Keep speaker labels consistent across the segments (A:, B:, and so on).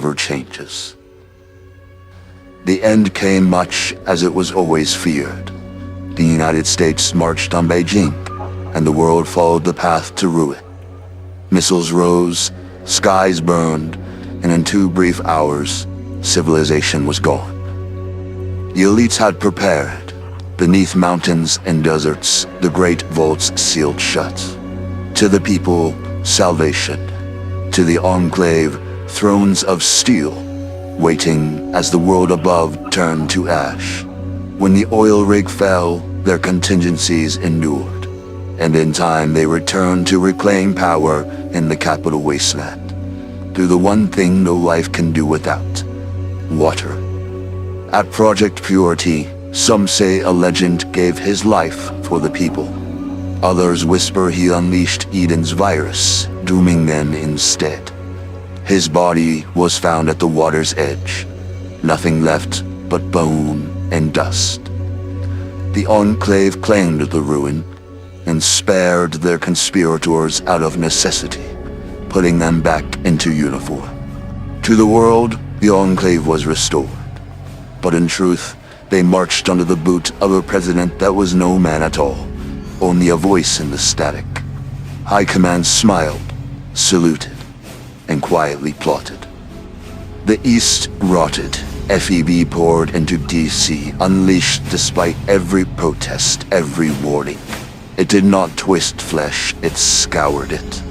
A: never changes. The end came much as it was always feared. The United States marched on Beijing, and the world followed the path to ruin. Missiles rose, skies burned, and in 2 brief hours, civilization was gone. The elites had prepared. Beneath mountains and deserts, the great vaults sealed shut. To the people, salvation. To the Enclave, thrones of steel, waiting as the world above turned to ash. When the oil rig fell, their contingencies endured, and in time they returned to reclaim power in the capital Wasteland, through the one thing no life can do without: water. At Project Purity, some say a legend gave his life for the people. Others whisper he unleashed Eden's virus, dooming them instead. His body was found at the water's edge, nothing left but bone and dust. The Enclave claimed the ruin and spared their conspirators out of necessity, putting them back into uniform. To the world, the Enclave was restored, but in truth, they marched under the boot of a president that was no man at all, only a voice in the static. High Command smiled, saluted, and quietly plotted. The East rotted. FEB poured into DC, unleashed despite every protest, every warning. It did not twist flesh, it scoured it.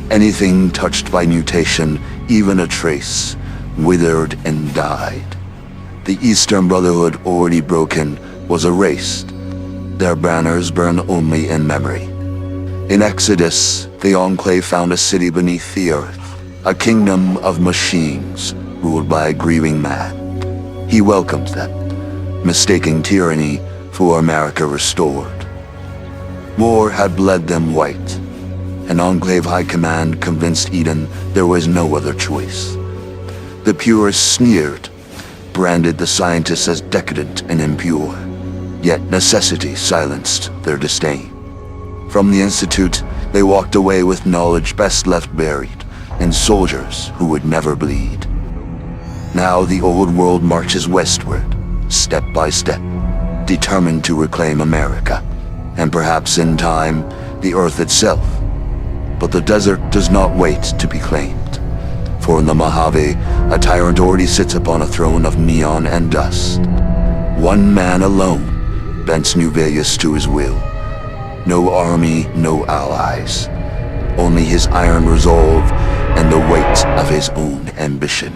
A: Anything touched by mutation, even a trace, withered and died. The Eastern Brotherhood, already broken, was erased. Their banners burned only in memory. In Exodus, the Enclave found a city beneath the earth, a kingdom of machines ruled by a grieving man. He welcomed them, mistaking tyranny for America restored. War had bled them white, and Enclave High Command convinced Eden there was no other choice. The purists sneered, branded the scientists as decadent and impure, yet necessity silenced their disdain. From the Institute, they walked away with knowledge best left buried, and soldiers who would never bleed. Now the old world marches westward, step by step, determined to reclaim America, and perhaps in time, the Earth itself. But the desert does not wait to be claimed, for in the Mojave, a tyrant already sits upon a throne of neon and dust. One man alone bends New Vegas to his will. No army, no allies. Only his iron resolve and the weight of his own ambition.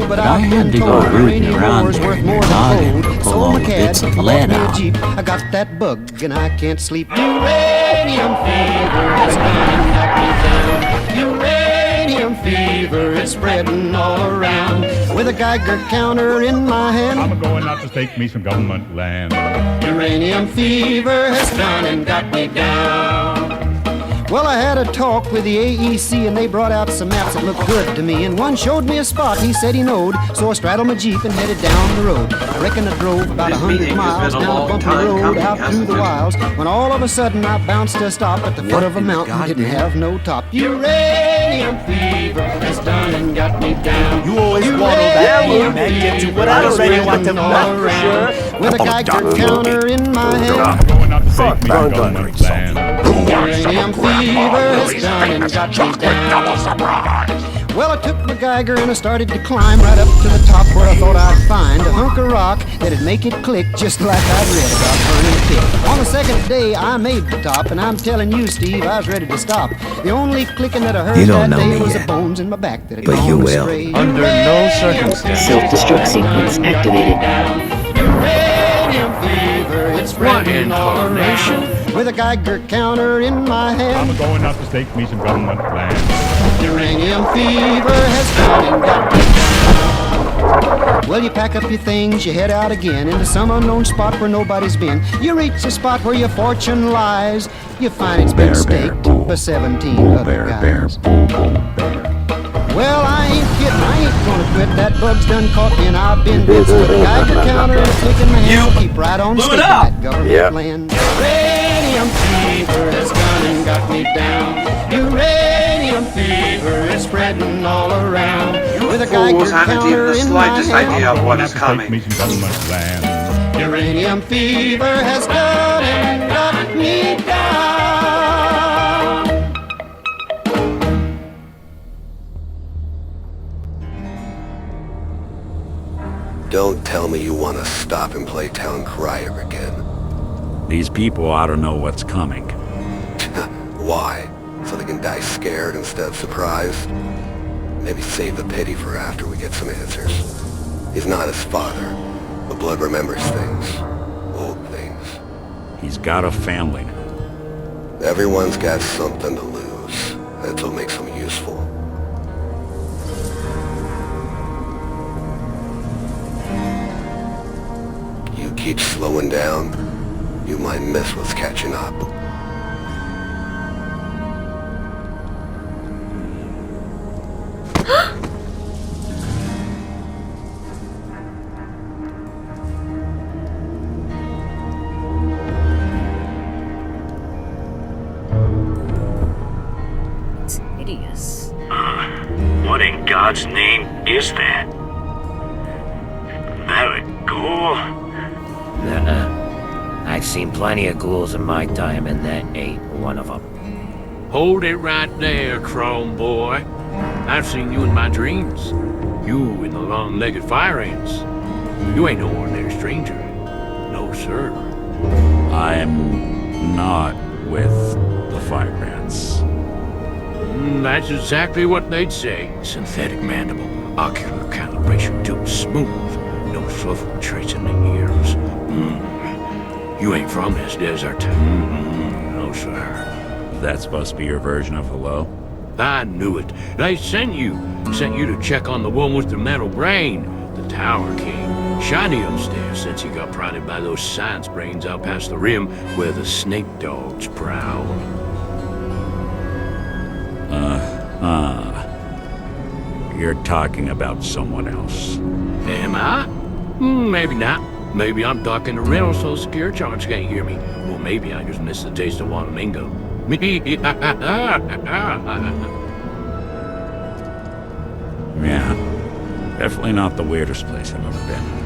B: But I had to go rooting around there in your noggin to pull all the bits of lead out.
C: I got that bug and I can't sleep. Uranium fever has got me down. Uranium fever is spreading all around. With a Geiger counter in my hand,
D: I'm going out to stake me some government land.
C: Uranium fever has done and got me down. Well, I had a talk with the AEC and they brought out some maps that looked good to me. And one showed me a spot he said he knowed, so I straddled my Jeep and headed down the road. I reckon I drove about 100 miles down a bumpy road out through the wilds, when all of a sudden I bounced to a stop at the foot of a mountain, didn't have no top. Uranium fever has done and got me down.
E: You always waddle that way, man. Get to what I already want to know for sure.
C: With a Geiger counter in my hand,
D: I'm going out to stake me some government land.
C: uranium fever has done and got me down. Well, I took my Geiger and I started to climb right up to the top where I thought I'd find a hunk of rock that'd make it click just like I'd read about burning pit. On the second day, I made the top, and I'm telling you, Steve, I was ready to stop. The only clicking that I heard that day was the bones in my back that had gone astray.
E: Under no circumstances.
F: Self-destruct sequence activated.
C: Uranium fever, it's spreading all around. With a Geiger counter in my hand,
D: I'm going out to stake me some government land.
C: uranium fever has done and got me down. Well, you pack up your things, you head out again into some unknown spot where nobody's been. You reach the spot where your fortune lies. You find it's been staked by 17 other guys. Well, I ain't kidding, I ain't gonna quit. That bug's done caught me and I've been bit. So with a Geiger counter and a click in my hand, keep right on staking that government land. Uranium fever has gone and got me down. Uranium fever is spreading all around. With a Geiger counter in my hand.
D: Idea of what is coming. Me some government land.
C: Uranium fever has gone and got me down.
G: Don't tell me you want to stop and play town crier again.
B: These people ought to know what's coming.
G: Why? So they can die scared instead of surprised? Maybe save the pity for after we get some answers. He's not his father, but blood remembers things. Old things.
B: He's got a family now.
G: Everyone's got something to lose. That's what makes them useful. You keep slowing down, you might miss what's catching up.
F: It's hideous.
H: What in God's name is that? That a ghoul?
I: I've seen plenty of ghouls in my time, and that ain't one of them.
H: Hold it right there, Chrome boy. I've seen you in my dreams. You and the long-legged fire ants. You ain't no ordinary stranger. No, sir.
B: I'm not with the fire ants.
H: That's exactly what they'd say. Synthetic mandible, ocular calibration too smooth. No sulfur trace in the ears. You ain't from this desert. No, sir.
B: That's supposed to be your version of hello?
H: I knew it. They sent you to check on the one with the metal brain, the Tower King. Shiny upstairs since he got prodded by those science brains out past the rim where the snake dogs prowl.
B: You're talking about someone else.
H: Am I? Maybe not. Maybe I'm talking to Reynolds so Securitron can't hear me. Or maybe I just missed the taste of Wanamingo.
B: Yeah. Definitely not the weirdest place I've ever been.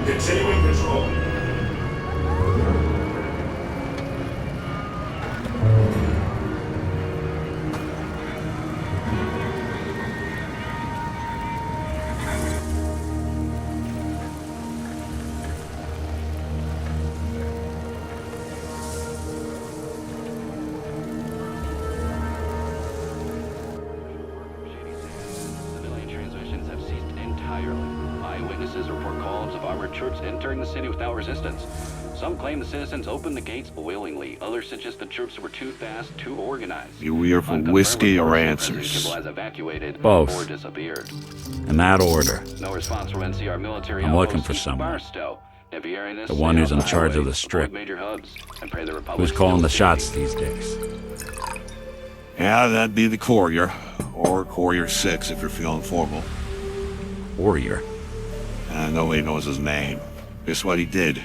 H: Continuing control.
J: Civilian transmissions have ceased entirely. Eyewitnesses report columns of armored troops entering the city without resistance. Some claim the citizens opened the gates willingly. Others suggest the troops were too fast, too organized.
K: You here for whiskey or answers?
J: Has evacuated
B: Both.
J: or disappeared.
B: In that order.
J: No response from NCR military.
B: I'm looking for someone. The one who's in charge of the strip. Who's calling the shots these days?
K: Yeah, that'd be the courier. Or Courier 6 if you're feeling formal.
B: Warrior.
K: Nobody knows his name. Guess what he did?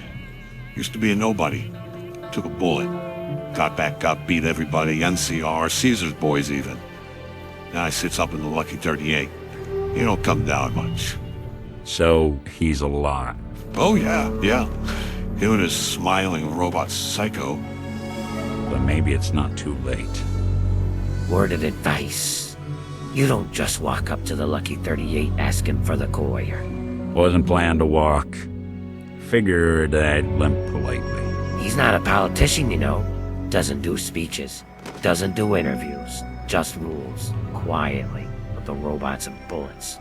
K: Used to be a nobody. Took a bullet. Got back up, beat everybody, NCR, Caesar's boys even. Now he sits up in the Lucky 38. He don't come down much.
B: So, he's alive.
K: Oh yeah. Him and his smiling robot psycho.
B: But maybe it's not too late.
I: Word of advice. You don't just walk up to the Lucky 38 asking for the courier.
B: Wasn't planning to walk. Figured I'd limp politely.
I: He's not a politician, you know. Doesn't do speeches. Doesn't do interviews. Just rules. Quietly. With the robots and bullets.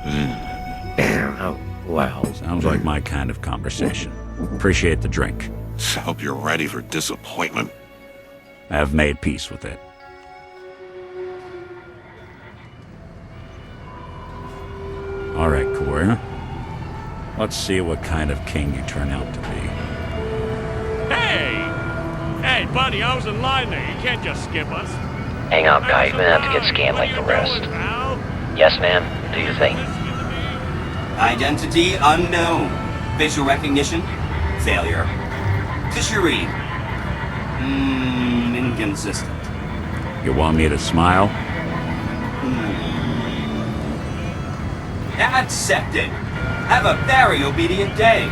I: Oh, well.
B: Sounds like my kind of conversation. Appreciate the drink.
K: So hope you're ready for disappointment.
B: I've made peace with it. Alright, courier. Let's see what kind of king you turn out to be.
H: Hey! Hey, buddy, I was in line there. You can't just skip us.
I: Hang on, guy. You're gonna have to get scanned like the rest. Yes, man. Do you think?
L: Identity unknown. Facial recognition, failure. Fishery, inconsistent.
B: You want me to smile?
L: Accepted. Have a very obedient day.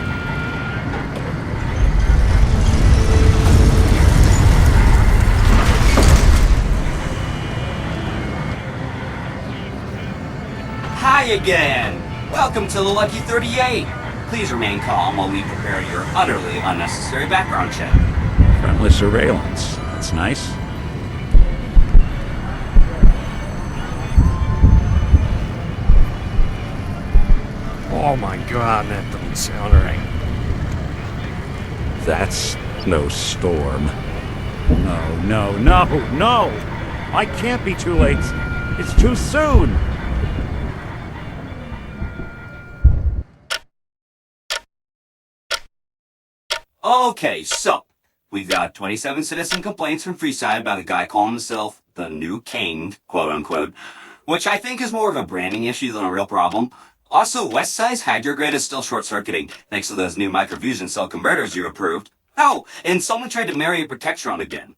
L: Hi again. Welcome to the Lucky 38. Please remain calm while we prepare your utterly unnecessary background check.
B: Friendly surveillance. That's nice.
H: Oh my god, that doesn't sound right.
B: That's no storm. No! I can't be too late. It's too soon.
L: Okay, so we've got 27 citizen complaints from Freeside about a guy calling himself the new king, quote unquote, which I think is more of a branding issue than a real problem. Also, Westside's hydrogrid is still short-circuiting, thanks to those new microfusion cell converters you approved. Oh, and someone tried to marry a Protectron again.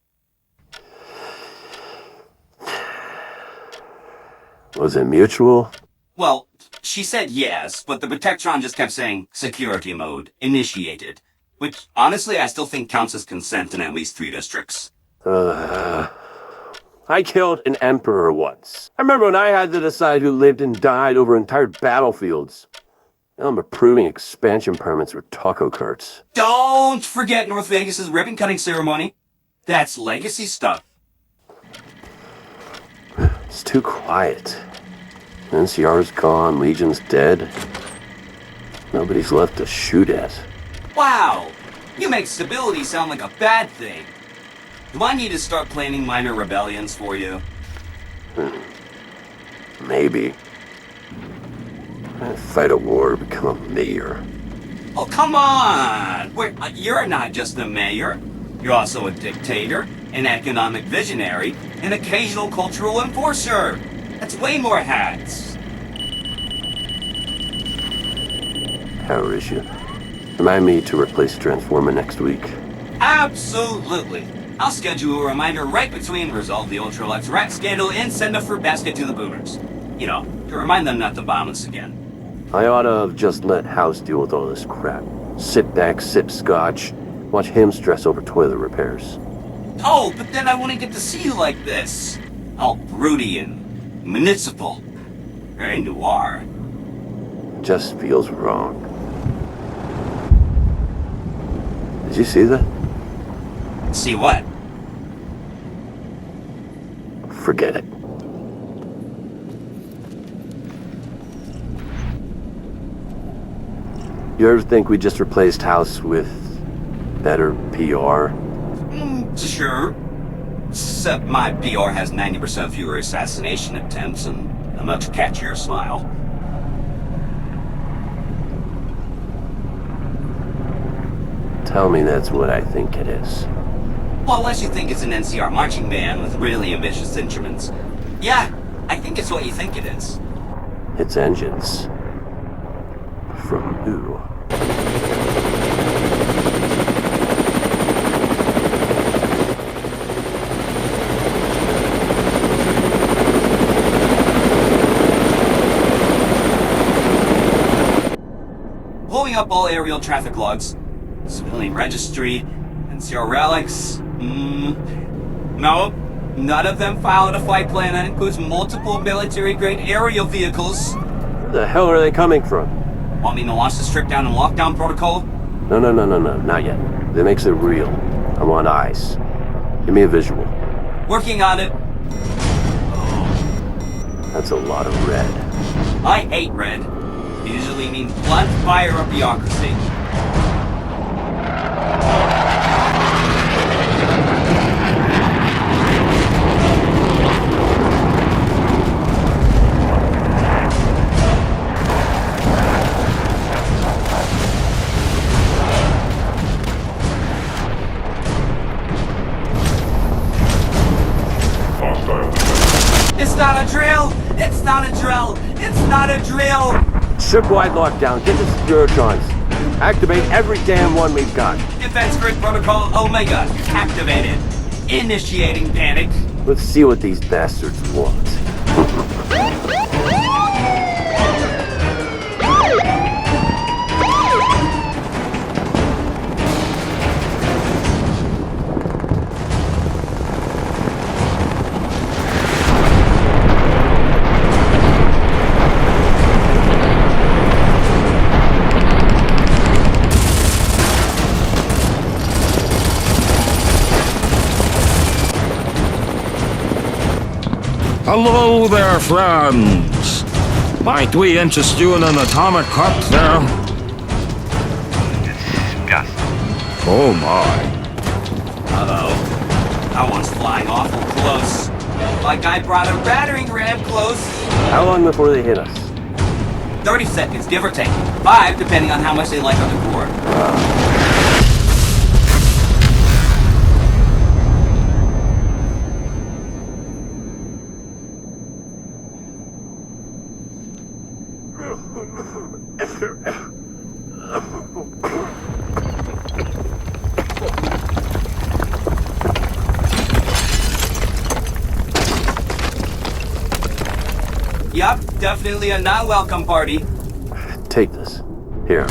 M: Was it mutual?
L: Well, she said yes, but the Protectron just kept saying security mode, initiated. Which, honestly, I still think counts as consent in at least 3 districts.
M: I killed an emperor once. I remember when I had to decide who lived and died over entire battlefields. Now I'm approving expansion permits for taco carts.
L: Don't forget North Vegas' ribbon-cutting ceremony. That's legacy stuff.
M: It's too quiet. NCR's gone, Legion's dead. Nobody's left to shoot at.
L: Wow! You make stability sound like a bad thing. Do I need to start planning minor rebellions for you?
M: Maybe. I'd fight a war to become a mayor.
L: Oh, come on! You're not just a mayor. You're also a dictator, an economic visionary, an occasional cultural enforcer. That's way more hats.
M: Power issue. Remind me to replace the transformer next week.
L: Absolutely. I'll schedule a reminder right between resolve the Ultralex rat scandal and send a fruit basket to the boomers. You know, to remind them not to bomb us again.
M: I ought to have just let House deal with all this crap. Sit back, sip scotch, watch him stress over toilet repairs.
L: Oh, but then I wouldn't get to see you like this. All broody and municipal. Very noir.
M: Just feels wrong. Did you see that?
L: See what?
M: Forget it. You ever think we just replaced House with better PR?
L: Sure. Except my PR has 90% fewer assassination attempts and a much catchier smile.
M: Tell me that's what I think it is.
L: Well, unless you think it's an NCR marching band with really ambitious instruments. Yeah, I think it's what you think it is.
M: It's engines. From who?
L: Pulling up all aerial traffic logs. Civilian registry, NCR relics. No, none of them filed a flight plan that includes multiple military-grade aerial vehicles.
M: Where the hell are they coming from?
L: Want me to launch the strip down and lockdown protocol?
M: No, not yet. That makes it real. I want eyes. Give me a visual.
L: Working on it.
M: That's a lot of red.
L: I hate red. It usually means blunt fire or bureaucracy. It's not a drill! It's not a drill! It's not a drill!
M: Ship-wide lockdown. Get the Securitrons. Activate every damn one we've got.
L: Defense Grid Protocol Omega activated. Initiating panic.
M: Let's see what these bastards want.
N: Hello there, friends. Might we interest you in an atomic cocktail?
O: Disgusting.
N: Oh my.
L: Uh-oh. That one's flying awful close. Like I brought a battering ram close.
M: How long before they hit us?
L: 30 seconds, give or take. 5, depending on how much they like on the core. Yup, definitely a not-welcome party.
M: Take this. Here.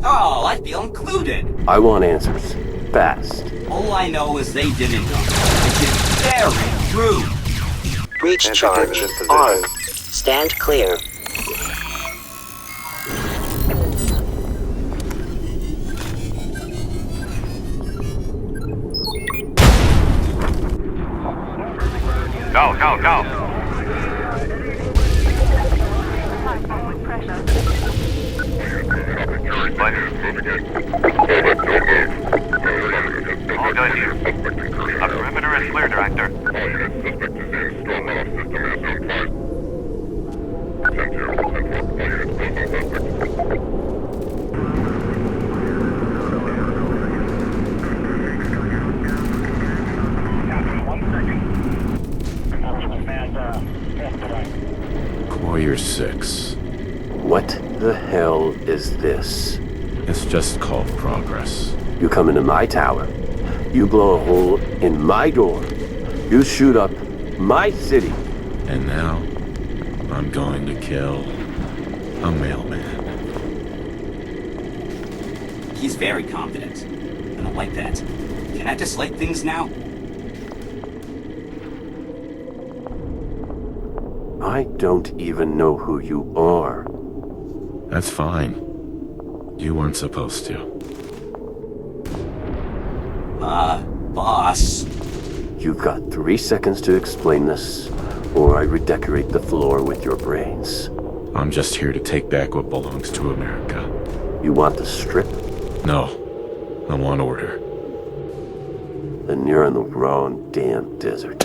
L: Oh, I feel included.
M: I want answers. Fast.
L: All I know is they didn't know, which is very rude.
P: Breach charge on. Stand clear.
O: Go, go, go! All good here. A perimeter is clear, Director.
H: Courier 6.
M: What the hell is this?
H: It's just called progress.
M: You come into my tower. You blow a hole in my door. You shoot up my city.
H: And now, I'm going to kill a mailman.
L: He's very confident. I don't like that. Can I dislike things now?
M: I don't even know who you are.
H: That's fine. You weren't supposed to.
L: Boss.
M: You've got 3 seconds to explain this, or I redecorate the floor with your brains.
H: I'm just here to take back what belongs to America.
M: You want the strip?
H: No. I want order.
M: Then you're in the wrong damn desert.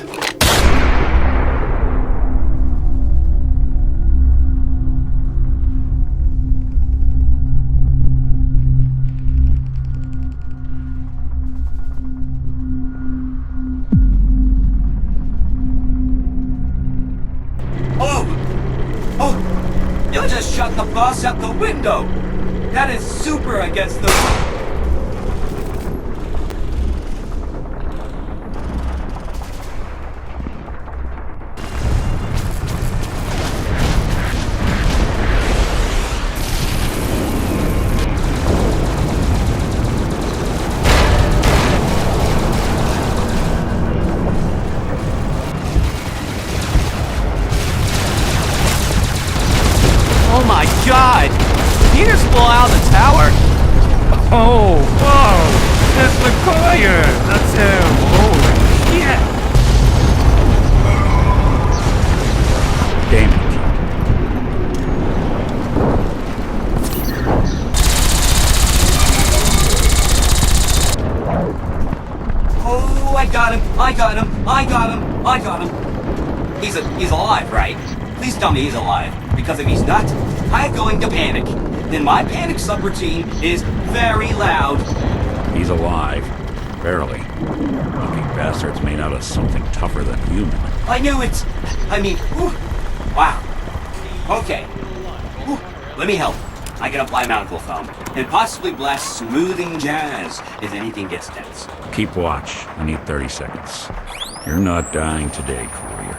L: You just shot the boss out the window! That is super against the...
E: Oh my god! Did he just blow out the tower?
N: Oh
L: got him! I got him! I got him! I got him! He's alive, right? Please tell me he's alive. Because if he's not, I'm going to panic. Then my panic subroutine is very loud.
B: He's alive. Barely. Lucky bastard's made out of something tougher than human.
L: I knew it! I mean, whew. Wow. Okay. Whew. Let me help. I can apply medical foam, and possibly blast smoothing jazz if anything gets tense.
B: Keep watch. I need 30 seconds. You're not dying today, courier.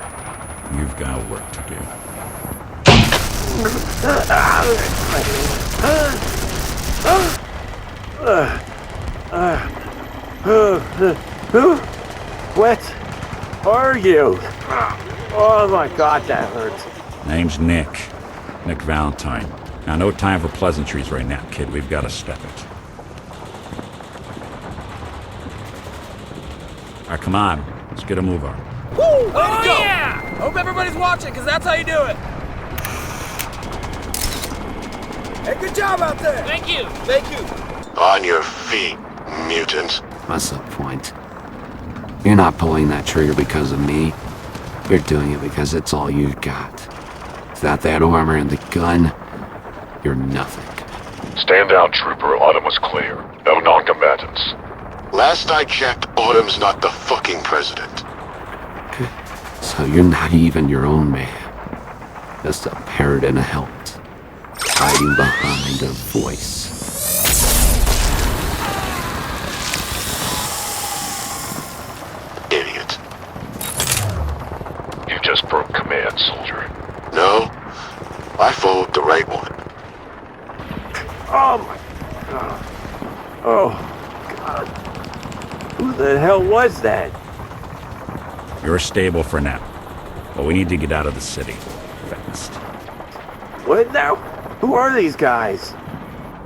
B: You've got work to do.
M: Who? What are you? Oh my god, that hurts.
B: Name's Nick. Nick Valentine. Now, no time for pleasantries right now, kid. We've got to step it. Alright, come on. Let's get a move on.
E: Woo! Oh, yeah! Hope everybody's watching, because that's how you do it. Hey, good job out there. Thank you. Thank you.
Q: On your feet, mutant.
R: What's the point? You're not pulling that trigger because of me. You're doing it because it's all you got. Without that armor and the gun, you're nothing.
Q: Stand down, trooper. Autumn was clear. No non-combatants. Last I checked, Autumn's not the fucking president.
R: So you're not even your own man. Just a parrot in a helmet. Hiding behind a voice.
Q: Idiot. You just broke command, soldier. No, I followed the right one.
M: Oh my god. Oh god. Who the hell was that?
B: You're stable for now. But we need to get out of the city. Fast.
M: What now? Who are these guys?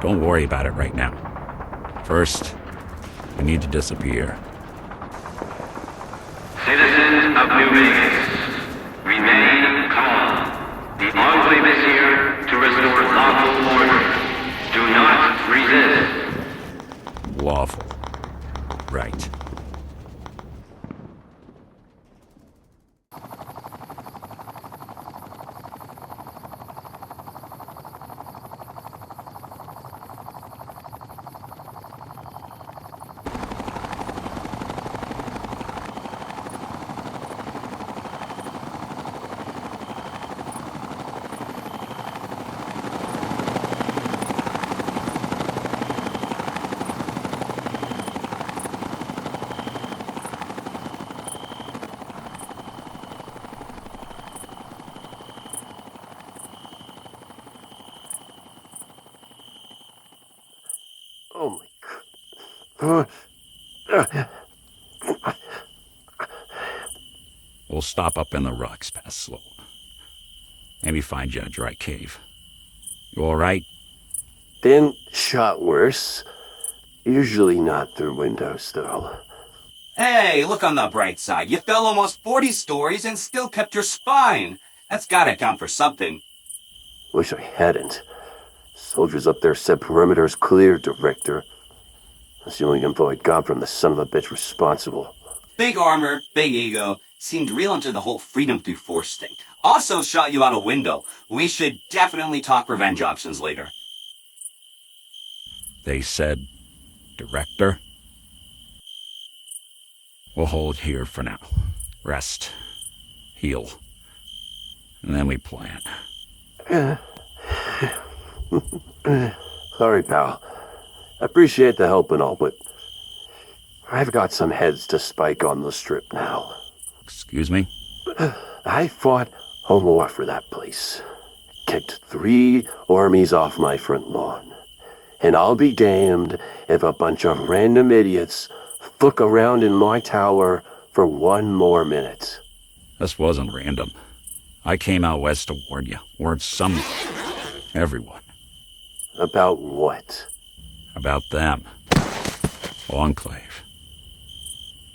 B: Don't worry about it right now. First, we need to disappear.
O: Citizens of New Vegas, remain calm. The Enclave is here to restore lawful order. Do not resist.
B: Lawful. Right.
M: Oh my god.
B: We'll stop up in the rocks past Slow. Maybe find you a dry cave. You alright?
M: Been shot worse. Usually not through windows, though.
L: Hey, look on the bright side. You fell almost 40 stories and still kept your spine. That's gotta count for something.
M: Wish I hadn't. Soldiers up there said perimeter's clear, Director. That's the only info I got from the son of a bitch responsible.
L: Big armor, big ego. Seemed real into the whole freedom through force thing. Also shot you out a window. We should definitely talk revenge options later.
B: They said, Director? We'll hold here for now. Rest. Heal. And then we plan.
M: Sorry, pal. I appreciate the help and all, but I've got some heads to spike on the strip now.
B: Excuse me?
M: I fought home war for that place. Kicked 3 armies off my front lawn. And I'll be damned if a bunch of random idiots fuck around in my tower for 1 more minute.
B: This wasn't random. I came out west to warn you. Warn someone. Everyone.
M: About what?
B: About them. Enclave.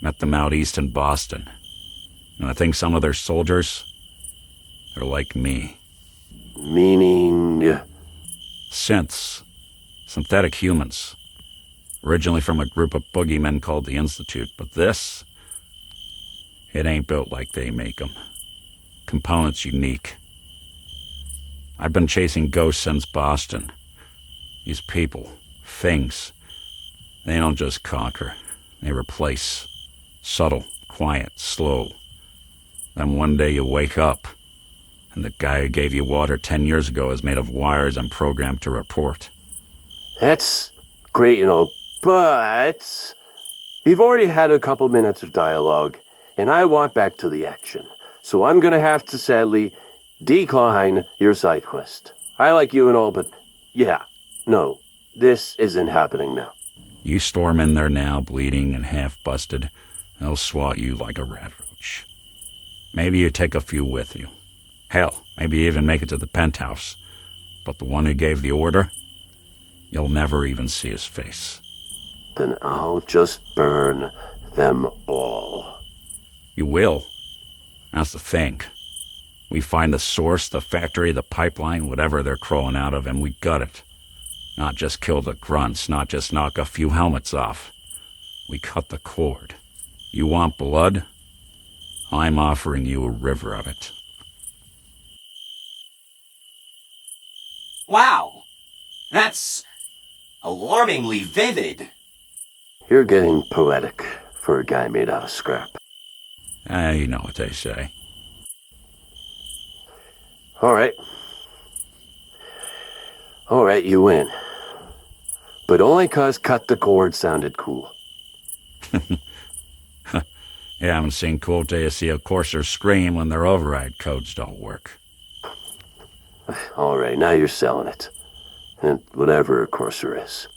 B: Met them out east in Boston. And I think some of their soldiers are like me.
M: Meaning?
B: Synths. Synthetic humans. Originally from a group of boogeymen called the Institute, but this It ain't built like they make 'em. Components unique. I've been chasing ghosts since Boston. These people, things, they don't just conquer, they replace. Subtle, quiet, slow. Then one day you wake up, and the guy who gave you water 10 years ago is made of wires and programmed to report.
M: That's great, but we've already had a couple minutes of dialogue, and I want back to the action. So I'm gonna have to sadly decline your side quest. I like you and all, but yeah, no, this isn't happening now.
B: You storm in there now, bleeding and half busted, they'll swat you like a rat roach. Maybe you take a few with you. Hell, maybe you even make it to the penthouse. But the one who gave the order, you'll never even see his face.
M: Then I'll just burn them all.
B: You will. That's the thing. We find the source, the factory, the pipeline, whatever they're crawling out of, and we gut it. Not just kill the grunts, not just knock a few helmets off. We cut the cord. You want blood? I'm offering you a river of it.
L: Wow! That's alarmingly vivid.
M: You're getting poetic for a guy made out of scrap.
B: You know what they say.
M: Alright, you win. But only 'cause cut the cord sounded cool.
B: You haven't seen cool till you see a courser scream when their override codes don't work.
M: Alright, now you're selling it. And whatever a courser is.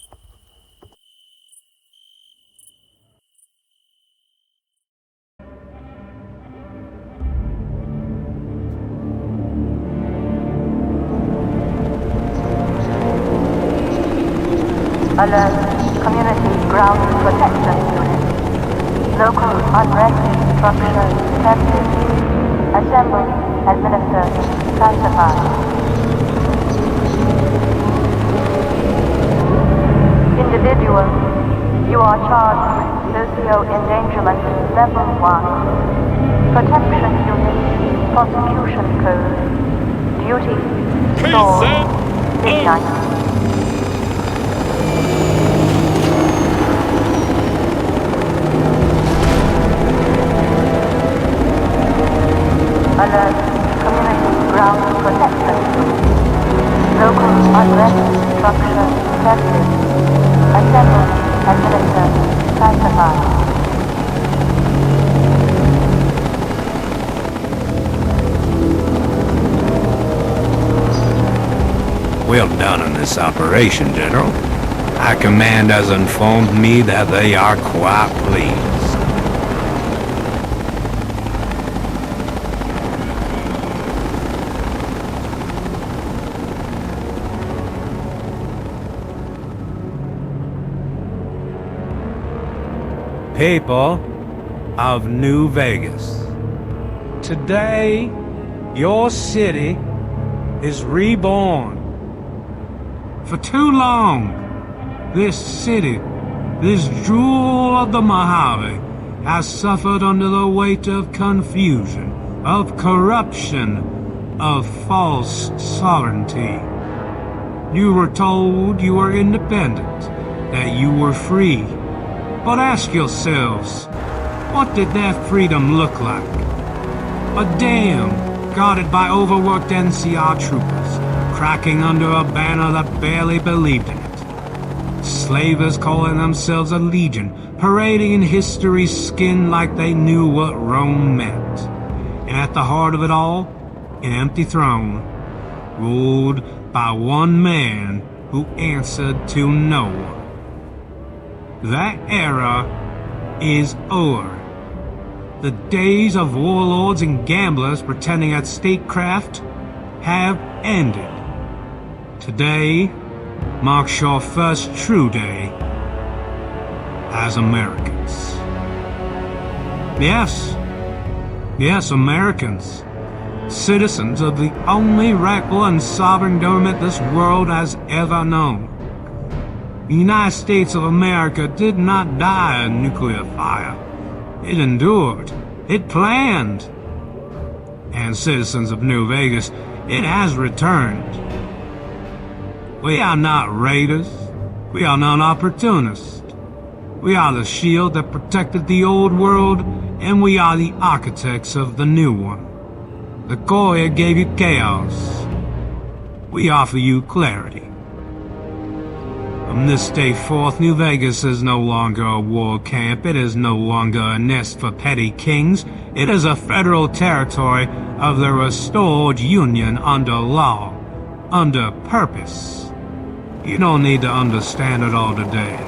S: Alert, community ground protection unit. Local unrest structure detected. Assemble, administer, classify. Individual, you are charged with socio-endangerment level 1. Protection unit, prosecution code. Duty, soul, midnight. Alert, community ground protection. Local unrest structure detected. Assemble, administer, classify.
H: Well done on this operation, General. High Command has informed me that they are quite pleased. People of New Vegas, today your city is reborn. For too long, this city, this jewel of the Mojave, has suffered under the weight of confusion, of corruption, of false sovereignty. You were told you were independent, that you were free. But ask yourselves, what did that freedom look like? A dam guarded by overworked NCR troopers, cracking under a banner that barely believed in it. Slavers calling themselves a legion, parading in history's skin like they knew what Rome meant. And at the heart of it all, an empty throne, ruled by one man who answered to no one. That era is over. The days of warlords and gamblers pretending at statecraft have ended. Today marks your first true day as Americans. Yes, Americans. Citizens of the only rightful and sovereign government this world has ever known. The United States of America did not die a nuclear fire. It endured.
T: It planned. And citizens of New Vegas, it has returned. We are not raiders. We are non-opportunists. We are the shield that protected the old world, and we are the architects of the new one. The courier gave you chaos. We offer you clarity. From this day forth, New Vegas is no longer a war camp. It is no longer a nest for petty kings. It is a federal territory of the restored Union under law, under purpose. You don't need to understand it all today,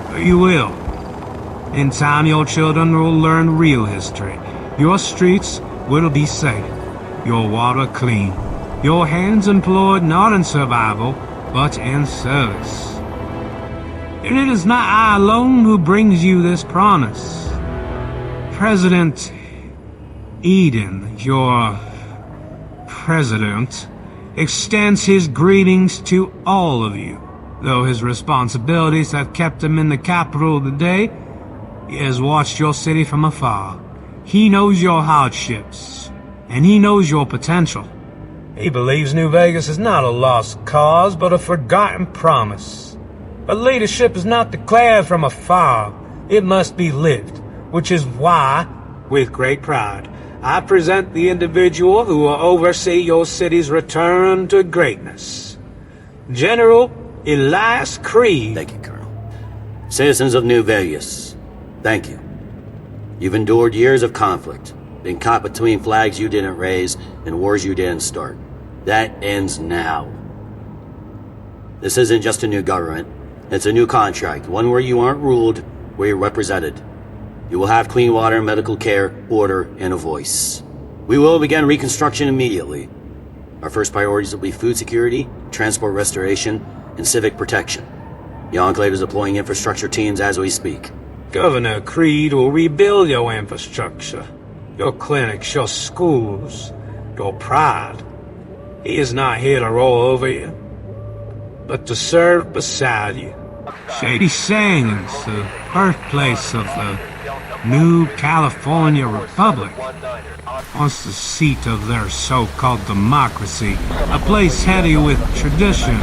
T: but you will. In time, your children will learn real history. Your streets will be safe, your water clean, your hands employed not in survival, but in service. And it is not I alone who brings you this promise. President Eden, your president, extends his greetings to all of you. Though his responsibilities have kept him in the capital today, he has watched your city from afar. He knows your hardships, and he knows your potential. He believes New Vegas is not a lost cause, but a forgotten promise. But leadership is not declared from afar. It must be lived, which is why, with great pride, I present the individual who will oversee your city's return to greatness. General Elias Creed.
U: Thank you, Colonel. Citizens of New Vegas, thank you. You've endured years of conflict, been caught between flags you didn't raise and wars you didn't start. That ends now. This isn't just a new government. It's a new contract, one where you aren't ruled, where you're represented. You will have clean water, medical care, order, and a voice. We will begin reconstruction immediately. Our first priorities will be food security, transport restoration, and civic protection. The Enclave is deploying infrastructure teams as we speak.
T: Governor Creed will rebuild your infrastructure, your clinics, your schools, your pride. He is not here to roll over you, but to serve beside you. Shady Sands, the birthplace of the new California Republic, once the seat of their so-called democracy, a place heady with tradition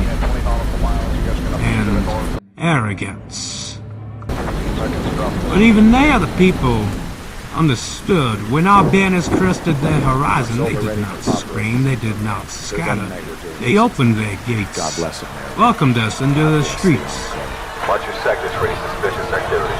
T: and arrogance. But even there, the people understood. When our banners crested their horizon, they did not scream, they did not scatter. They opened their gates, God bless America, welcomed us into the streets.
V: Watch your sectors for any suspicious activity.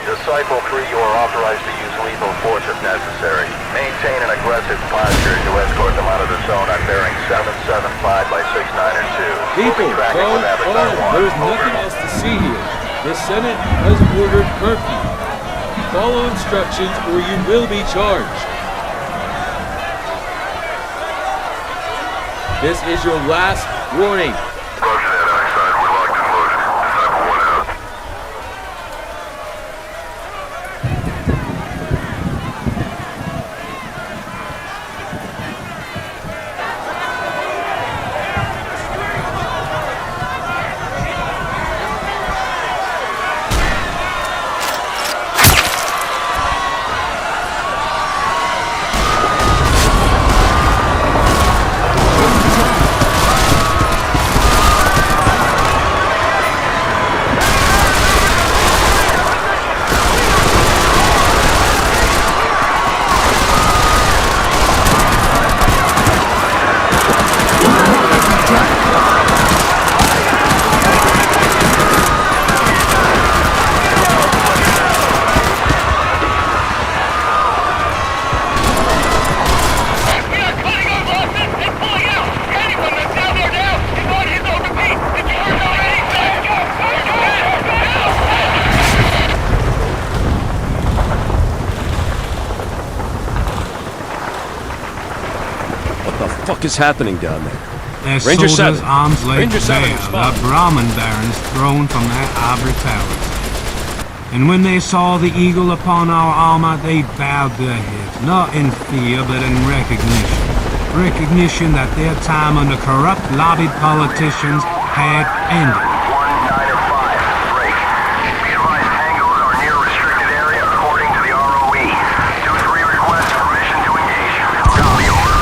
V: Disciple 3, you are authorized to use lethal force if necessary. Maintain an aggressive posture as you escort them out of the zone on bearing 775 by 692.
W: People, calm, there's nothing else to see here. The Senate has ordered curfew. Follow instructions or you will be charged. This is your last warning.
X: What is happening down there?
T: Their
X: Ranger
T: soldiers'
X: 7.
T: arms laid
X: Ranger 7,
T: bare,
X: respond.
T: the Brahmin barons thrown from their ivory towers. And when they saw the eagle upon our armor, they bowed their heads, not in fear, but in recognition. Recognition that their time under corrupt lobbied politicians had ended.
V: 1, 9, and 5, break. Be advised, tangos are near restricted area according to the ROE. 2-3 request permission to engage. Copy, over.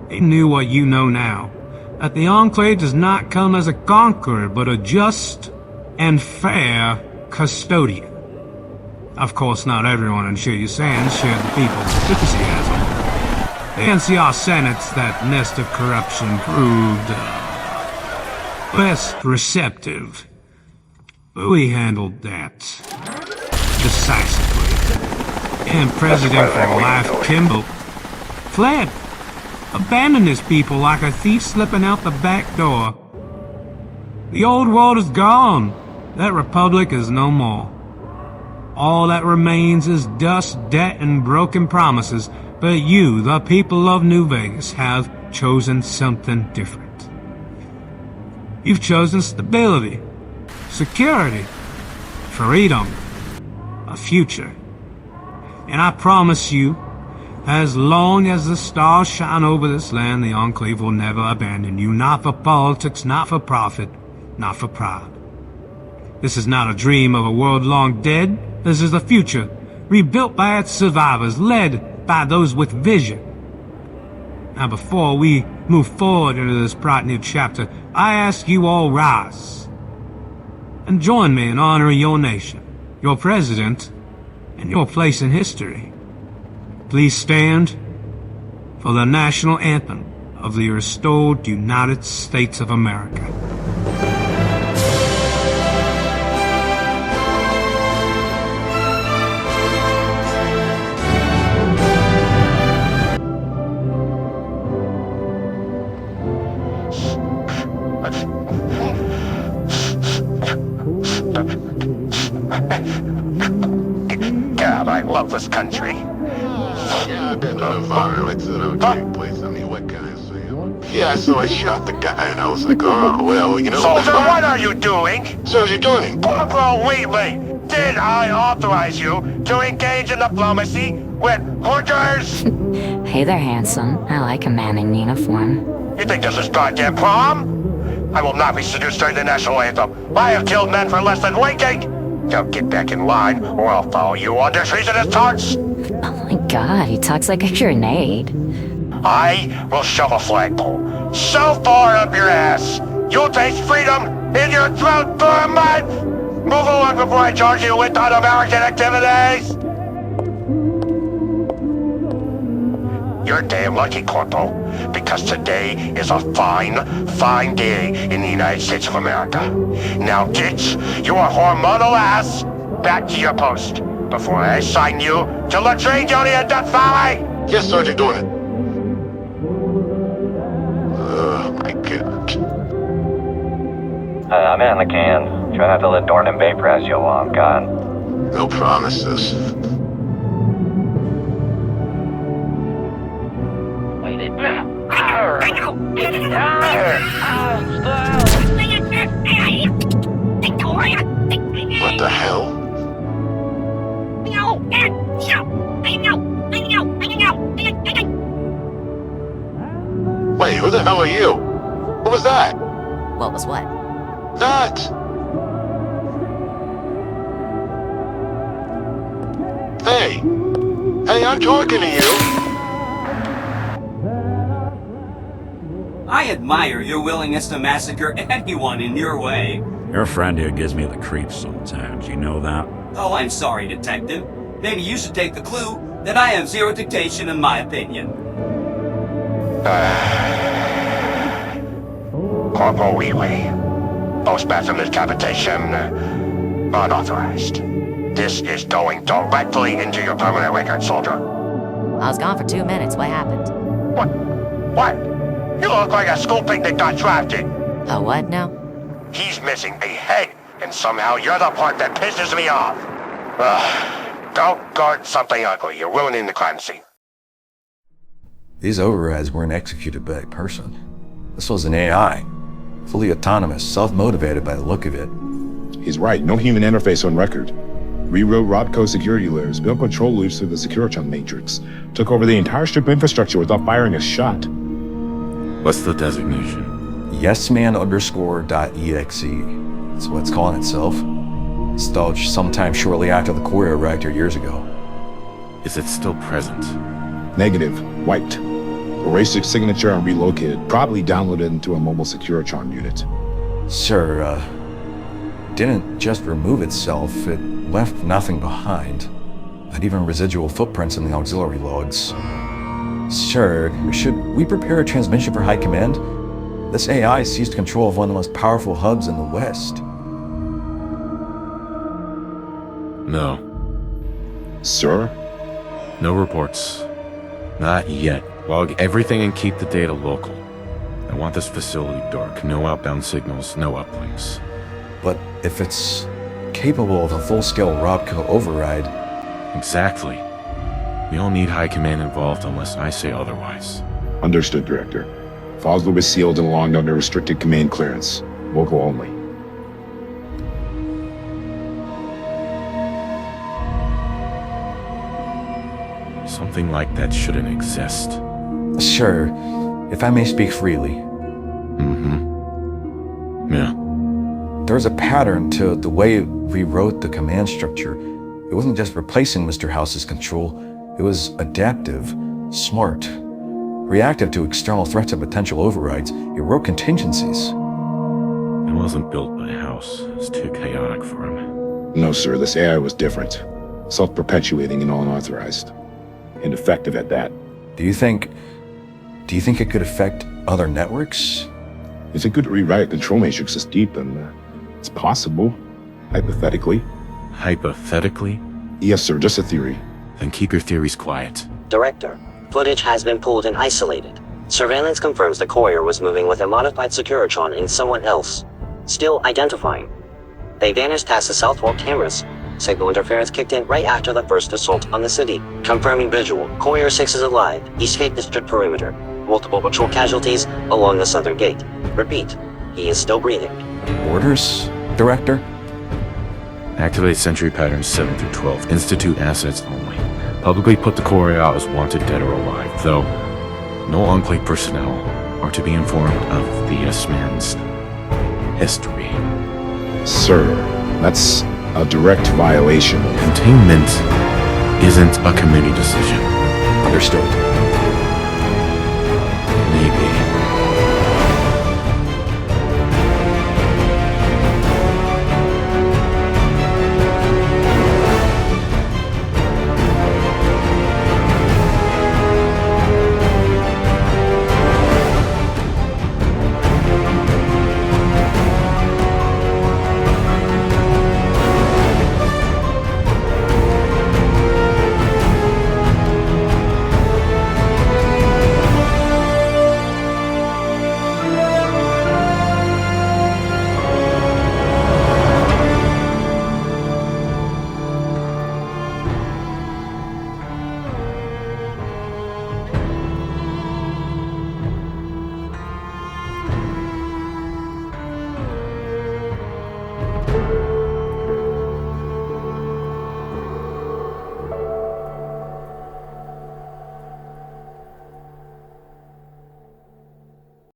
T: They knew what you know now, that the Enclave does not come as a conqueror, but a just and fair custodian. Of course, not everyone in Shady Sands shared the people's enthusiasm. The NCR Senate's that nest of corruption proved, less receptive. But we handled that decisively. And President-for-life Kimball fled. Abandoned his people like a thief slipping out the back door. The old world is gone. That republic is no more. All that remains is dust, debt, and broken promises. But you, the people of New Vegas, have chosen something different. You've chosen stability, security, freedom, a future. And I promise you, as long as the stars shine over this land, the Enclave will never abandon you. Not for politics, not for profit, not for pride. This is not a dream of a world long dead. This is the future, rebuilt by its survivors, led by those with vision. Now, before we move forward into this bright new chapter, I ask you all rise and join me in honoring your nation, your president, and your place in history. Please stand for the national anthem of the restored United States of America.
V: God, I love this country.
Q: Yeah, I've been on a violence in a big place. I mean, what can I say? Yeah, so I shot the guy and I was like, oh, well, you know.
V: Soldier, what are you doing?
Q: So what are you doing?
V: Corporal Wheatley, did I authorize you to engage in diplomacy with hoarders?
F: Hey there, handsome. I like a man in uniform.
V: You think this is goddamn prom? I will not be seduced during the national anthem. I have killed men for less than winking. Now get back in line, or I'll follow you on this treasonous taunts.
F: Oh my god, he talks like a grenade.
V: I will shove a flagpole so far up your ass, you'll taste freedom in your throat for a month! Move along before I charge you with un-American activities! You're damn lucky, Corporal, because today is a fine, fine day in the United States of America. Now get your hormonal ass back to your post before I assign you to latrine duty and Death Valley!
Q: Yes, Sergeant, doing it. Oh, my God.
A: I'm in the can. Try not to let Dorn and Bay press you while I'm gone.
Q: No promises. What the hell? Wait, who the hell are you? What was that?
F: What was what?
Q: That! Hey! Hey, I'm talking to you!
L: I admire your willingness to massacre anyone in your way.
B: Your friend here gives me the creeps sometimes, you know that?
L: Oh, I'm sorry, Detective. Maybe you should take the clue that I have zero dictation in my opinion.
V: Corporal Wheatley. Post-bathroom decapitation unauthorized. This is going directly into your permanent record, soldier.
F: I was gone for 2 minutes. What happened?
V: What? You look like a school picnic got drafted.
F: A what now?
V: He's missing a head, and somehow you're the part that pisses me off. Don't guard something ugly. You're ruining the crime scene.
C: These overrides weren't executed by a person. This was an AI. Fully autonomous, self-motivated by the look of it.
D: He's right, no human interface on record. Rewrote Robco security layers, built control loops through the Securitron matrix, took over the entire strip infrastructure without firing a shot.
G: What's the designation?
C: Yesman_.exe. That's what it's calling itself. Installed sometime shortly after the courier arrived here years ago.
G: Is it still present?
D: Negative. Wiped. Erased its signature and relocated. Probably downloaded into a mobile Securitron unit.
C: Sir, didn't just remove itself, it left nothing behind. Not even residual footprints in the auxiliary logs. Sir, should we prepare a transmission for High Command? This AI seized control of one of the most powerful hubs in the West.
G: No.
D: Sir?
G: No reports. Not yet. Log everything and keep the data local. I want this facility dark. No outbound signals, no uplinks.
C: But if it's capable of a full-scale Robco override...
G: Exactly. We don't need High Command involved unless I say otherwise.
D: Understood, Director. Files will be sealed and logged under restricted command clearance. Local only.
G: Something like that shouldn't exist.
C: Sure, if I may speak freely.
G: Mm-hmm. Yeah.
C: There's a pattern to the way we wrote the command structure. It wasn't just replacing Mr. House's control, it was adaptive, smart, reactive to external threats and potential overrides. It wrote contingencies.
G: It wasn't built by House. It's too chaotic for him.
D: No, sir, this AI was different. Self-perpetuating and unauthorized. And effective at that.
C: Do you think it could affect other networks?
D: If it could rewrite control matrices deep, then it's possible. Hypothetically.
G: Hypothetically?
D: Yes, sir, just a theory.
G: Then keep your theories quiet.
P: Director, footage has been pulled and isolated. Surveillance confirms the courier was moving with a modified Securitron and someone else. Still identifying. They vanished past the southwall cameras. Signal interference kicked in right after the first assault on the city. Confirming visual. Courier 6 is alive. Escape district perimeter. Multiple patrol casualties along the southern gate. Repeat, he is still breathing.
C: Orders, Director?
G: Activate sentry patterns 7 through 12. Institute assets only. Publicly put the courier out as wanted, dead or alive, though no Enclave personnel are to be informed of the Yesman's history.
D: Sir, that's a direct violation.
G: Containment isn't a committee decision.
C: Understood.